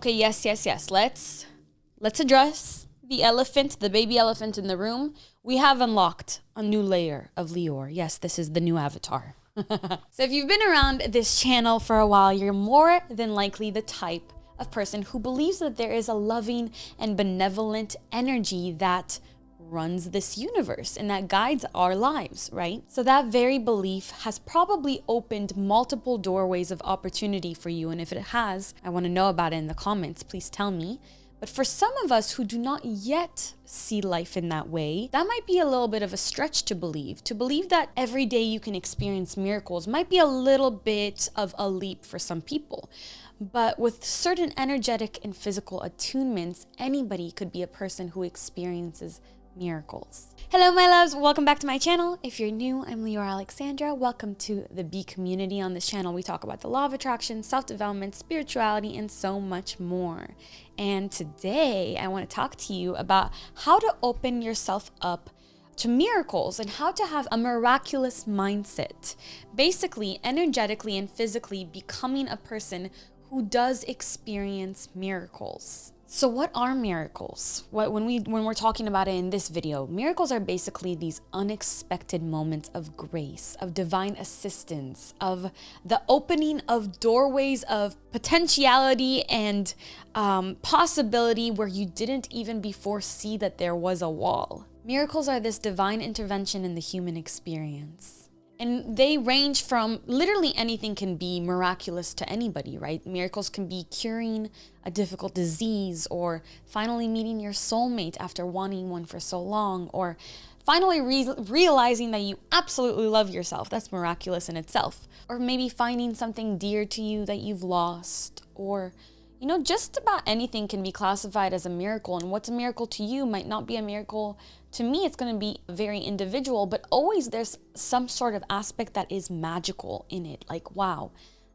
Okay, yes. Let's address the baby elephant in the room. We have unlocked a new layer of Leeor. Yes, this is the new avatar. So if you've been around this channel for a while, you're more than likely the type of person who believes that there is a loving and benevolent energy that runs this universe and that guides our lives, right? So that very belief has probably opened multiple doorways of opportunity for you. And if it has, I want to know about it in the comments. Please tell me. But for some of us who do not yet see life in that way, that might be a little bit of a stretch to believe. To believe that every day you can experience miracles might be a little bit of a leap for some people. But with certain energetic and physical attunements, anybody could be a person who experiences miracles. Hello, my loves. Welcome back to my channel. If you're new, I'm Leeor Alexandra. Welcome to the B community. On this channel, we talk about the law of attraction, self-development, spirituality, and so much more. And today, I want to talk to you about how to open yourself up to miracles and how to have a miraculous mindset. Basically, energetically and physically becoming a person who does experience miracles. So what are miracles? When we're talking about it in this video, miracles are basically these unexpected moments of grace, of divine assistance, of the opening of doorways of potentiality and possibility where you didn't even before see that there was a wall. Miracles are this divine intervention in the human experience. And they range from literally anything can be miraculous to anybody, right? Miracles can be curing a difficult disease, or finally meeting your soulmate after wanting one for so long, or finally realizing that you absolutely love yourself. That's miraculous in itself. Or maybe finding something dear to you that you've lost, or just about anything can be classified as a miracle. And what's a miracle to you might not be a miracle to me. It's going to be very individual, but always there's some sort of aspect that is magical in it. Like, wow,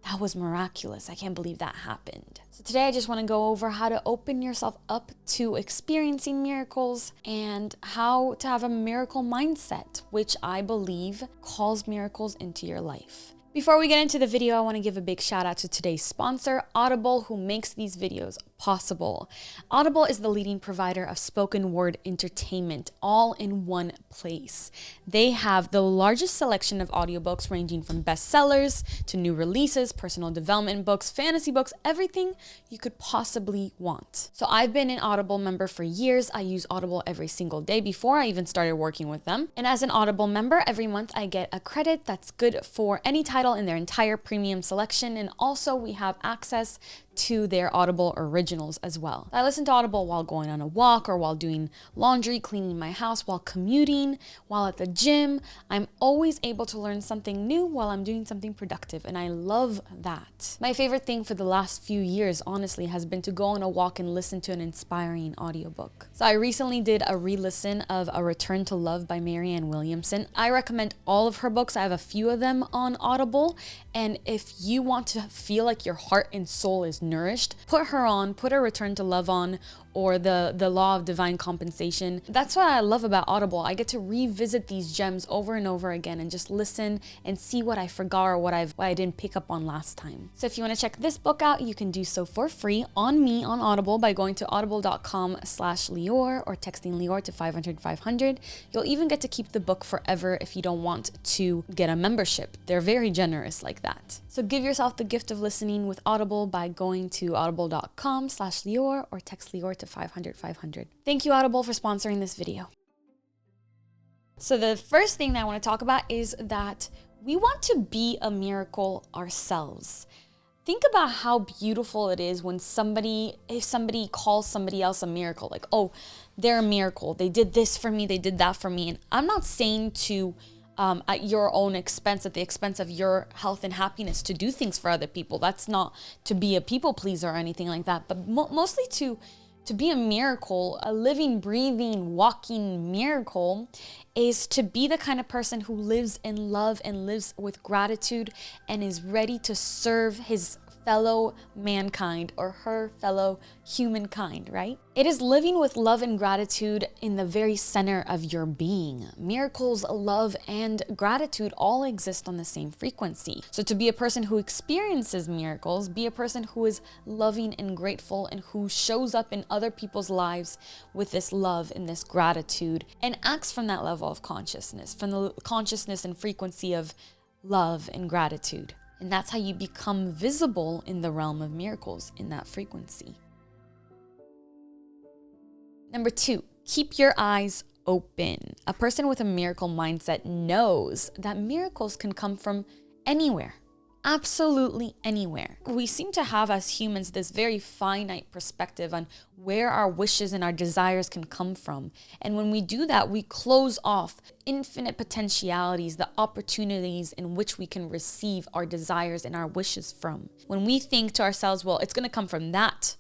that was miraculous. I can't believe that happened. So today I just want to go over how to open yourself up to experiencing miracles and how to have a miracle mindset, which I believe calls miracles into your life. Before we get into the video, I want to give a big shout out to today's sponsor, Audible, who makes these videos possible. Audible is the leading provider of spoken word entertainment, all in one place. They have the largest selection of audiobooks ranging from bestsellers to new releases, personal development books, fantasy books, everything you could possibly want. So I've been an Audible member for years. I use Audible every single day before I even started working with them. And as an Audible member, every month I get a credit that's good for any title in their entire premium selection. And also we have access to their Audible originals as well. I listen to Audible while going on a walk, or while doing laundry, cleaning my house, while commuting, while at the gym. I'm always able to learn something new while I'm doing something productive, and I love that. My favorite thing for the last few years, honestly, has been to go on a walk and listen to an inspiring audiobook. So I recently did a re-listen of A Return to Love by Marianne Williamson. I recommend all of her books. I have a few of them on Audible, and if you want to feel like your heart and soul is nourished, put her on, put A Return to Love on, or the Law of Divine Compensation. That's what I love about Audible. I get to revisit these gems over and over again and just listen and see what I forgot or what I didn't pick up on last time. So if you want to check this book out, you can do so for free on Audible by going to audible.com/Leeor or texting Leeor to 500-500. You'll even get to keep the book forever if you don't want to get a membership. They're very generous like that. So give yourself the gift of listening with Audible by going to audible.com/Leeor or text Leeor to 500-500. Thank you, Audible, for sponsoring this video. So the first thing that I want to talk about is that we want to be a miracle ourselves. Think about how beautiful it is when if somebody calls somebody else a miracle, like, oh, they're a miracle. They did this for me. They did that for me. And I'm not saying to at your own expense, at the expense of your health and happiness, to do things for other people. That's not to be a people pleaser or anything like that, but mostly to be a miracle, a living, breathing, walking miracle, is to be the kind of person who lives in love and lives with gratitude and is ready to serve his fellow mankind or her fellow humankind, right? It is living with love and gratitude in the very center of your being. Miracles, love, and gratitude all exist on the same frequency. So to be a person who experiences miracles, be a person who is loving and grateful and who shows up in other people's lives with this love and this gratitude and acts from that level of consciousness, from the consciousness and frequency of love and gratitude. And that's how you become visible in the realm of miracles, in that frequency. Number 2, keep your eyes open. A person with a miracle mindset knows that miracles can come from anywhere. Absolutely anywhere. We seem to have as humans this very finite perspective on where our wishes and our desires can come from. And when we do that, we close off infinite potentialities, the opportunities in which we can receive our desires and our wishes from. When we think to ourselves, well, it's going to come from that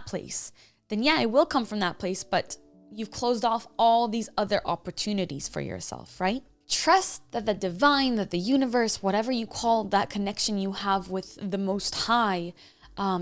place, then yeah, it will come from that place, but you've closed off all these other opportunities for yourself, right? Trust that the divine, that the universe, whatever you call that connection you have with the Most High,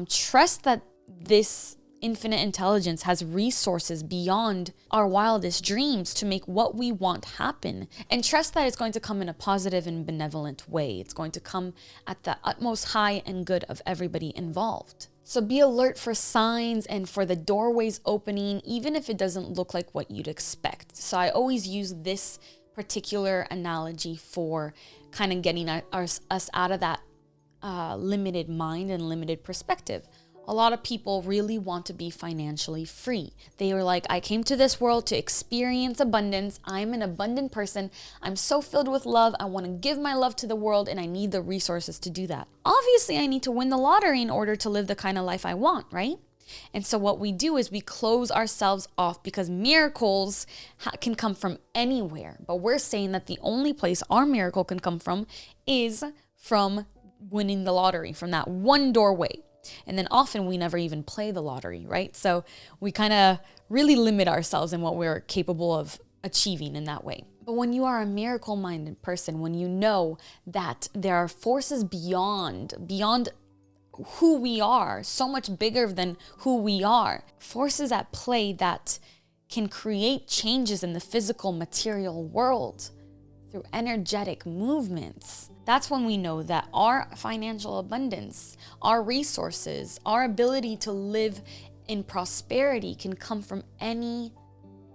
trust that this infinite intelligence has resources beyond our wildest dreams to make what we want happen. And trust that it's going to come in a positive and benevolent way. It's going to come at the utmost high and good of everybody involved. So be alert for signs and for the doorways opening, even if it doesn't look like what you'd expect. So I always use this particular analogy for kind of getting us out of that limited mind and limited perspective. A lot of people really want to be financially free. They are like, I came to this world to experience abundance. I'm an abundant person. I'm so filled with love. I want to give my love to the world and I need the resources to do that. Obviously, I need to win the lottery in order to live the kind of life I want, right? And so what we do is we close ourselves off because miracles can come from anywhere. But we're saying that the only place our miracle can come from is from winning the lottery, from that one doorway. And then often we never even play the lottery, right? So we kind of really limit ourselves in what we're capable of achieving in that way. But when you are a miracle-minded person, when you know that there are forces beyond who we are, so much bigger than who we are, forces at play that can create changes in the physical material world through energetic movements, that's when we know that our financial abundance, our resources, our ability to live in prosperity can come from any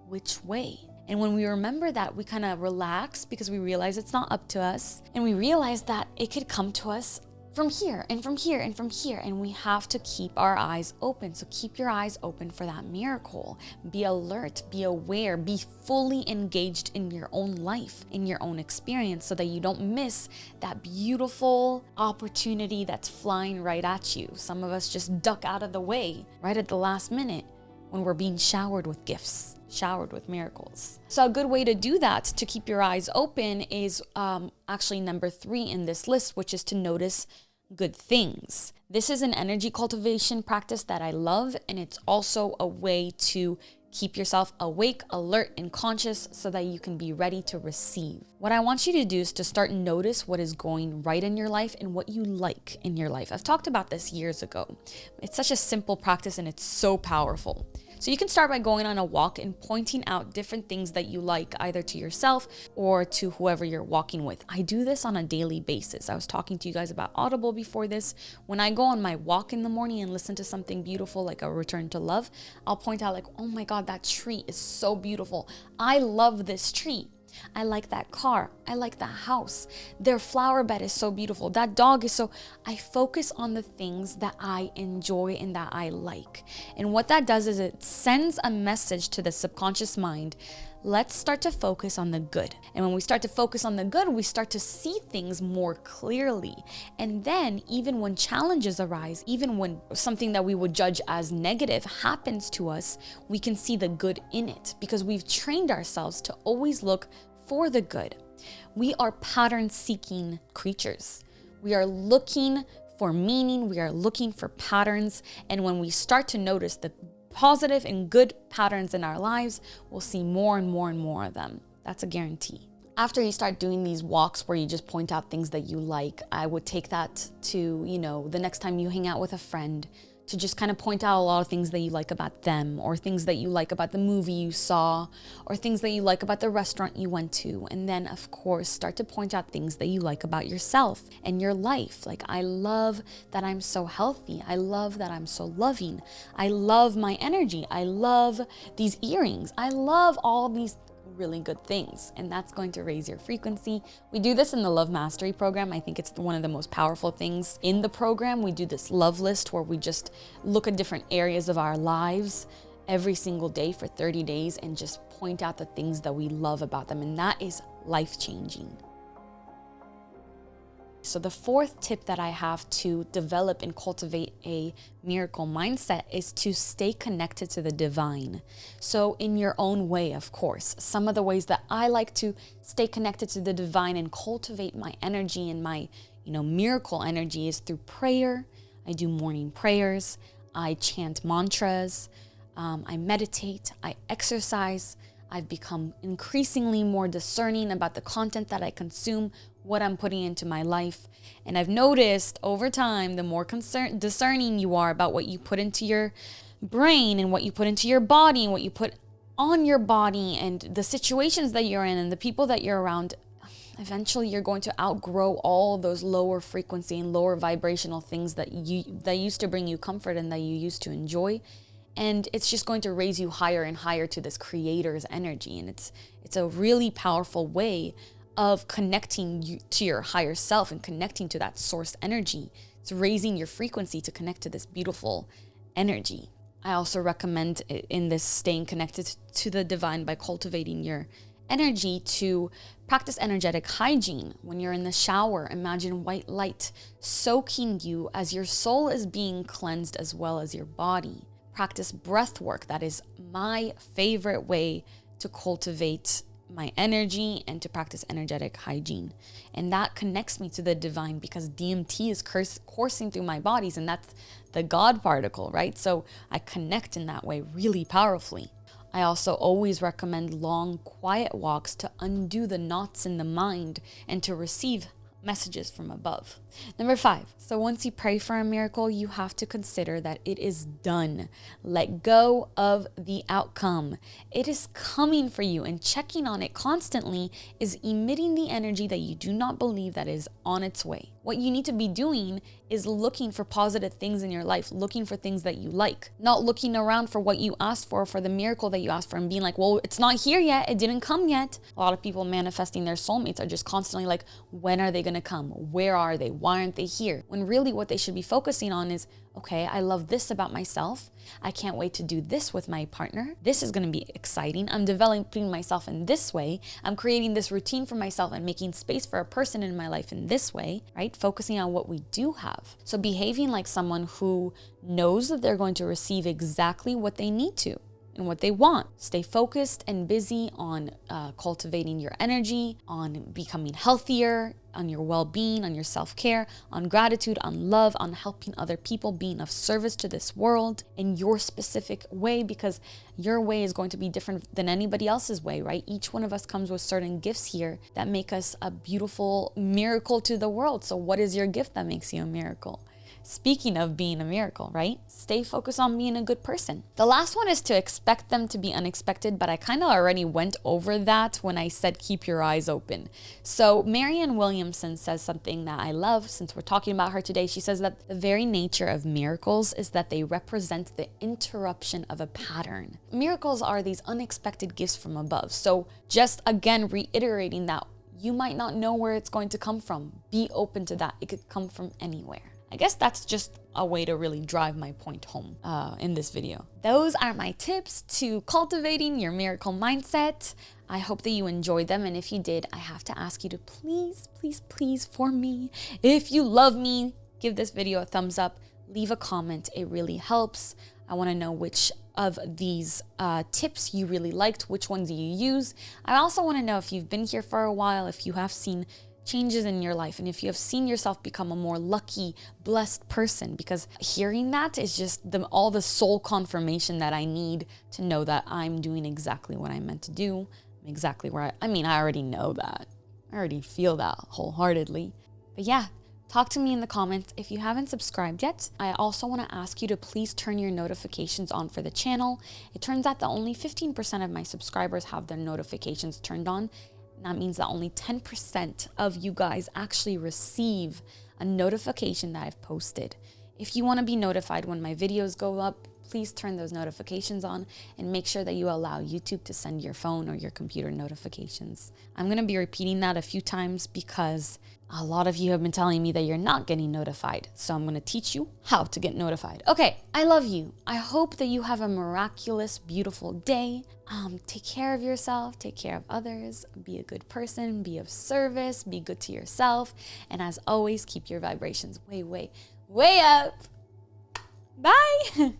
which way. And when we remember that, we kind of relax because we realize it's not up to us. And we realize that it could come to us from here and from here and from here. And we have to keep our eyes open. So keep your eyes open for that miracle. Be alert, be aware, be fully engaged in your own life, in your own experience, so that you don't miss that beautiful opportunity that's flying right at you. Some of us just duck out of the way right at the last minute when we're being showered with gifts, showered with miracles. So a good way to do that, to keep your eyes open, is actually number 3 in this list, which is to notice good things. This is an energy cultivation practice that I love, and it's also a way to keep yourself awake, alert, and conscious so that you can be ready to receive. What I want you to do is to start notice what is going right in your life and what you like in your life. I've talked about this years ago. It's such a simple practice and it's so powerful. So you can start by going on a walk and pointing out different things that you like, either to yourself or to whoever you're walking with. I do this on a daily basis. I was talking to you guys about Audible before this. When I go on my walk in the morning and listen to something beautiful like a return to love, I'll point out like, oh my God, that tree is so beautiful. I love this tree. I like that car. I like that house. Their flower bed is so beautiful. That dog is so... I focus on the things that I enjoy and that I like. And what that does is it sends a message to the subconscious mind. Let's start to focus on the good. And when we start to focus on the good, we start to see things more clearly. And then even when challenges arise, even when something that we would judge as negative happens to us, we can see the good in it because we've trained ourselves to always look for the good. We are pattern-seeking creatures. We are looking for meaning. We are looking for patterns. And when we start to notice the positive and good patterns in our lives, we'll see more and more and more of them. That's a guarantee. After you start doing these walks where you just point out things that you like, I would take that to, the next time you hang out with a friend, to just kind of point out a lot of things that you like about them, or things that you like about the movie you saw, or things that you like about the restaurant you went to. And then, of course, start to point out things that you like about yourself and your life. Like, I love that I'm so healthy. I love that I'm so loving. I love my energy. I love these earrings. I love all these really good things, and that's going to raise your frequency. We do this in the Love Mastery program. I think it's one of the most powerful things in the program. We do this love list where we just look at different areas of our lives every single day for 30 days and just point out the things that we love about them, and that is life-changing. So the fourth tip that I have to develop and cultivate a miracle mindset is to stay connected to the divine. So in your own way, of course. Some of the ways that I like to stay connected to the divine and cultivate my energy and my, miracle energy is through prayer. I do morning prayers. I chant mantras. I meditate. I exercise. I've become increasingly more discerning about the content that I consume, what I'm putting into my life. And I've noticed over time, the more discerning you are about what you put into your brain and what you put into your body and what you put on your body and the situations that you're in and the people that you're around, eventually you're going to outgrow all those lower frequency and lower vibrational things that used to bring you comfort and that you used to enjoy. And it's just going to raise you higher and higher to this creator's energy. And it's a really powerful way of connecting you to your higher self and connecting to that source energy. It's raising your frequency to connect to this beautiful energy. I also recommend in this staying connected to the divine by cultivating your energy to practice energetic hygiene. When you're in the shower, imagine white light soaking you as your soul is being cleansed as well as your body. Practice breath work. That is my favorite way to cultivate my energy and to practice energetic hygiene. And that connects me to the divine because DMT is coursing through my bodies, and that's the God particle, right? So I connect in that way really powerfully. I also always recommend long, quiet walks to undo the knots in the mind and to receive messages from above. Number 5. So once you pray for a miracle, you have to consider that it is done. Let go of the outcome. It is coming for you, and checking on it constantly is emitting the energy that you do not believe that is on its way. What you need to be doing is looking for positive things in your life, looking for things that you like, not looking around for what you asked for the miracle that you asked for and being like, well, it's not here yet. It didn't come yet. A lot of people manifesting their soulmates are just constantly like, when are they going to come? Where are they? Why aren't they here? When really what they should be focusing on is, okay, I love this about myself. I can't wait to do this with my partner. This is going to be exciting. I'm developing myself in this way. I'm creating this routine for myself and making space for a person in my life in this way, right? Focusing on what we do have. So behaving like someone who knows that they're going to receive exactly what they need to and what they want. Stay focused and busy on cultivating your energy, on becoming healthier, on your well-being, on your self-care, on gratitude, on love, on helping other people, being of service to this world in your specific way, because your way is going to be different than anybody else's way, right? Each one of us comes with certain gifts here that make us a beautiful miracle to the world. So what is your gift that makes you a miracle? Speaking of being a miracle, right? Stay focused on being a good person. The last one is to expect them to be unexpected, but I kind of already went over that when I said keep your eyes open. So Marianne Williamson says something that I love since we're talking about her today. She says that the very nature of miracles is that they represent the interruption of a pattern. Miracles are these unexpected gifts from above. So just again reiterating that you might not know where it's going to come from. Be open to that. It could come from anywhere. I guess that's just a way to really drive my point home in this video. Those are my tips to cultivating your miracle mindset. I hope that you enjoyed them. And if you did, I have to ask you to please, please, please, for me, if you love me, give this video a thumbs up, leave a comment. It really helps. I want to know which of these tips you really liked, which ones you use. I also want to know if you've been here for a while, if you have seen changes in your life, and if you have seen yourself become a more lucky, blessed person, because hearing that is just all the soul confirmation that I need to know that I'm doing exactly what I'm meant to do, exactly where I already know that. I already feel that wholeheartedly. But yeah, talk to me in the comments. If you haven't subscribed yet, I also want to ask you to please turn your notifications on for the channel. It turns out that only 15% of my subscribers have their notifications turned on. And that means that only 10% of you guys actually receive a notification that I've posted. If you want to be notified when my videos go up, please turn those notifications on and make sure that you allow YouTube to send your phone or your computer notifications. I'm going to be repeating that a few times because a lot of you have been telling me that you're not getting notified. So I'm going to teach you how to get notified. Okay, I love you. I hope that you have a miraculous, beautiful day. Take care of yourself, take care of others, be a good person, be of service, be good to yourself. And as always, keep your vibrations way, way, way up. Bye.